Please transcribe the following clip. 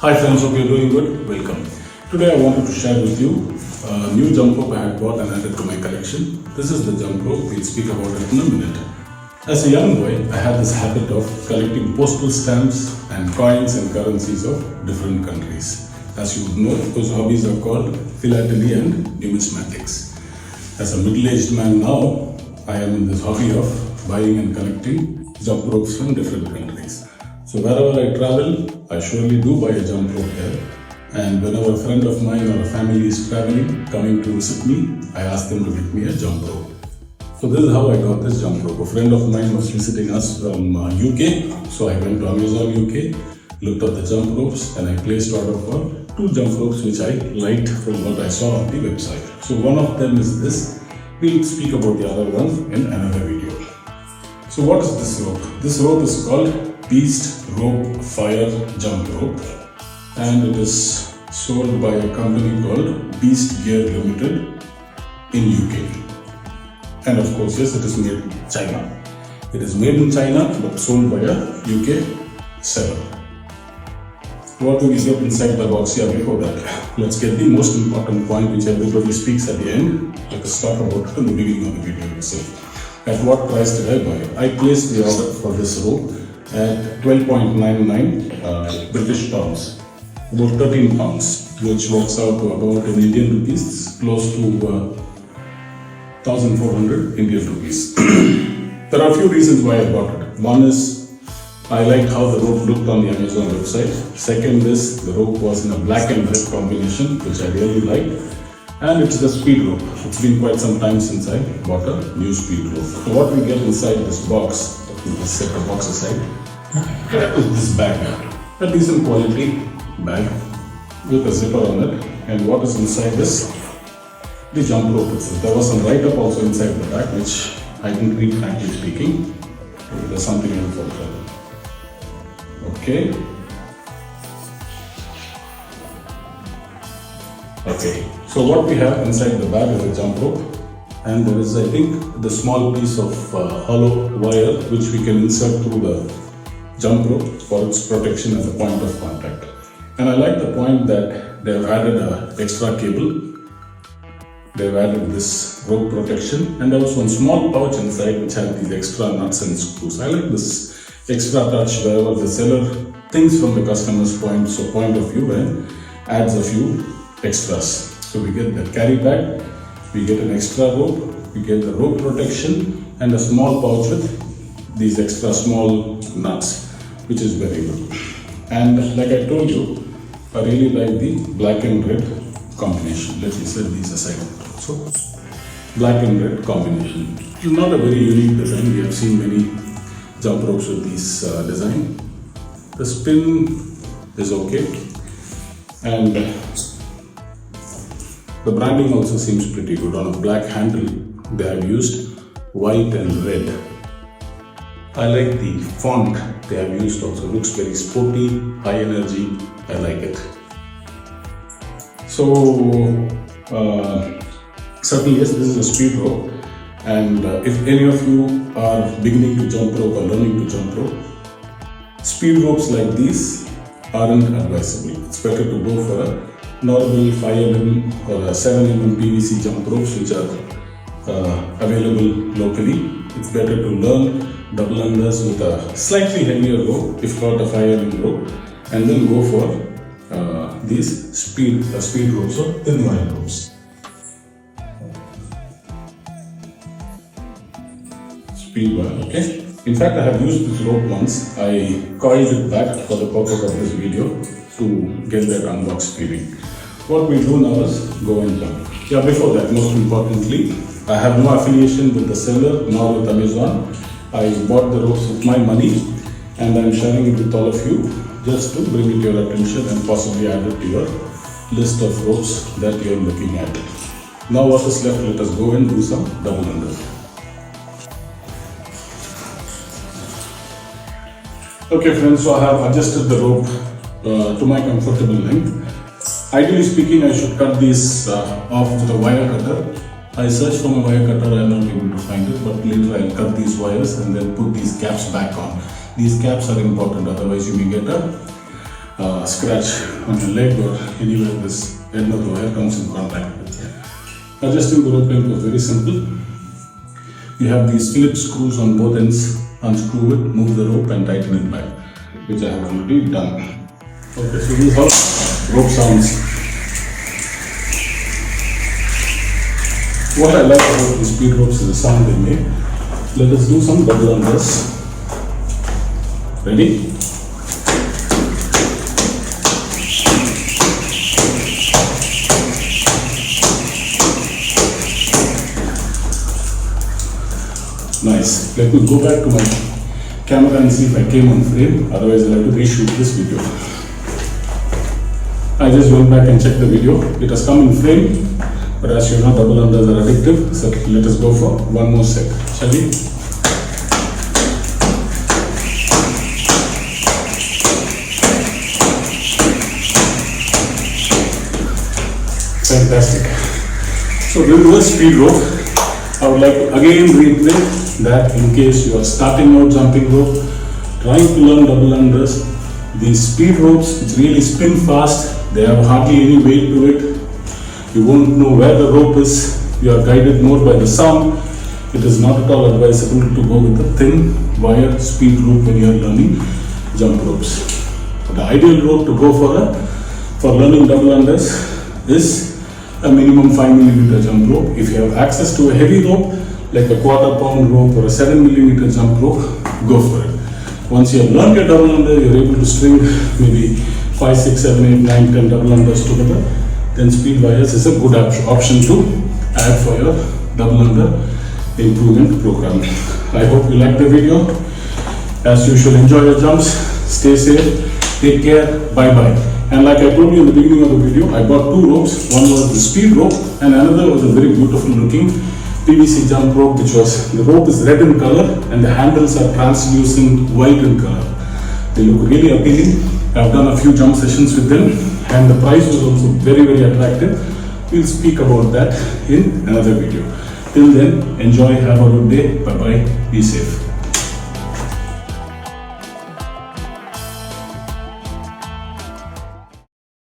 Hi friends, hope you're doing good. Welcome. Today I wanted to share with you a new jump rope I had bought and added to my collection. This is the jump rope. We'll speak about it in a minute. As a young boy, I had this habit of collecting postal stamps and coins and currencies of different countries. As you would know, those hobbies are called philately and numismatics. As a middle-aged man now, I am in this hobby of buying and collecting jump ropes from different countries. So wherever I travel, I surely do buy a jump rope there. And whenever a friend of mine or a family is traveling, coming to visit me, I ask them to get me a jump rope. So this is how I got this jump rope. A friend of mine was visiting us from UK. So I went to Amazon UK, looked up the jump ropes, and I placed order for 2 jump ropes which I liked from what I saw on the website. So one of them is this. We'll speak about the other one in another video. So what is this rope? This rope is called Beast Rope Fire Jump Rope, and it is sold by a company called Beast Gear Limited in UK. And of course, yes, it is made in China. It is made in China but sold by a UK seller. What do we get inside the box here? Before that, let's get the most important point which everybody speaks at the end. Let us talk about it in the beginning of the video itself. At what price did I buy it? I placed the order for this rope at 12.99 British pounds, about 13 pounds, which works out to about in Indian rupees close to 1,400 Indian rupees. There are a few reasons why I bought it. One is I liked how the rope looked on the Amazon website. Second is the rope was in a black and red combination, which I really liked. And it's the speed rope. It's been quite some time since I bought a new speed rope. So what we get inside this box, let's set the box aside, is this bag. A decent quality bag with a zipper on it. And what is inside this? The jump rope itself. There was some write-up also inside the bag, which I didn't read, frankly speaking. There's something else also. Okay. Okay, so what we have inside the bag is a jump rope, and there is, I think, the small piece of hollow wire which we can insert through the jump rope for its protection as a point of contact. And I like the point that they have added an extra cable. They have added this rope protection, and there was one small pouch inside which had these extra nuts and screws. I like this extra touch wherever the seller thinks from the customer's point of view and adds a few extras. So we get the carry bag, we get an extra rope, we get the rope protection and a small pouch with these extra small nuts, which is very good. And like I told you, I really like the black and red combination. Let me set these aside. So black and red combination. It's not a very unique design. We have seen many jump ropes with this design. The spin is okay, and the branding also seems pretty good. On a black handle, they have used white and red. I like the font they have used also. Looks very sporty, high energy. I like it. So, certainly yes, this is a speed rope. And if any of you are beginning to jump rope or learning to jump rope, speed ropes like these aren't advisable. It's better to go for a normal 5mm or a 7mm PVC jump ropes which are available locally. It's better to learn double unders with a slightly heavier rope, if not a 5mm rope, and then go for these speed ropes or thin wire ropes. Speed wire, okay. In fact, I have used this rope once. I coiled it back for the purpose of this video to get that unboxed feeling. What we do now is go and jump. Yeah, before that, most importantly, I have no affiliation with the seller nor with Amazon. I bought the ropes with my money and I'm sharing it with all of you just to bring it to your attention and possibly add it to your list of ropes that you are looking at. Now what is left? Let us go and do some double unders. Okay friends, so I have adjusted the rope to my comfortable length. Ideally speaking, I should cut these off with a wire cutter. I searched for my wire cutter, I am not able to find it, but later I'll cut these wires and then put these caps back on. These caps are important, otherwise you may get a scratch on your leg or anywhere this end of the wire comes in contact with. Adjusting the rope length was very simple. You have these Phillips screws on both ends. Unscrew it, move the rope and tighten it back, which I have already done. Okay, so this is how rope sounds. What I like about these speed ropes is the sound they make. Let us do some double unders. Ready? Nice. Let me go back to my camera and see if I came on frame. Otherwise, I'll have to reshoot this video. I just went back and checked the video. It has come in frame, but as you know, double unders are addictive. So let us go for one more set. Shall we? Fantastic. So this is a speed rope. I would like to again reiterate that in case you are starting out jumping rope, trying to learn double unders, these speed ropes which really spin fast, they have hardly any weight to it. You won't know where the rope is. You are guided more by the sound. It is not at all advisable to go with a thin wire speed rope when you are learning jump ropes. The ideal rope to go for learning double unders is a minimum 5mm jump rope. If you have access to a heavy rope like a quarter-pound rope or a 7mm jump rope, go for it. Once you have learned your double under, you are able to string maybe 5, 6, 7, 8, 9, 10 double unders together. Then speed wires is a good option to add for your double under improvement program. I hope you liked the video. As usual, enjoy your jumps, stay safe, take care, bye-bye. And like I told you in the beginning of the video, I bought two ropes. One was the speed rope and another was a very beautiful looking PVC jump rope, which was, the rope is red in color and the handles are translucent white in color. They look really appealing. I've done a few jump sessions with them and the price was also very, very attractive. We'll speak about that in another video. Till then, enjoy, have a good day, bye bye, be safe.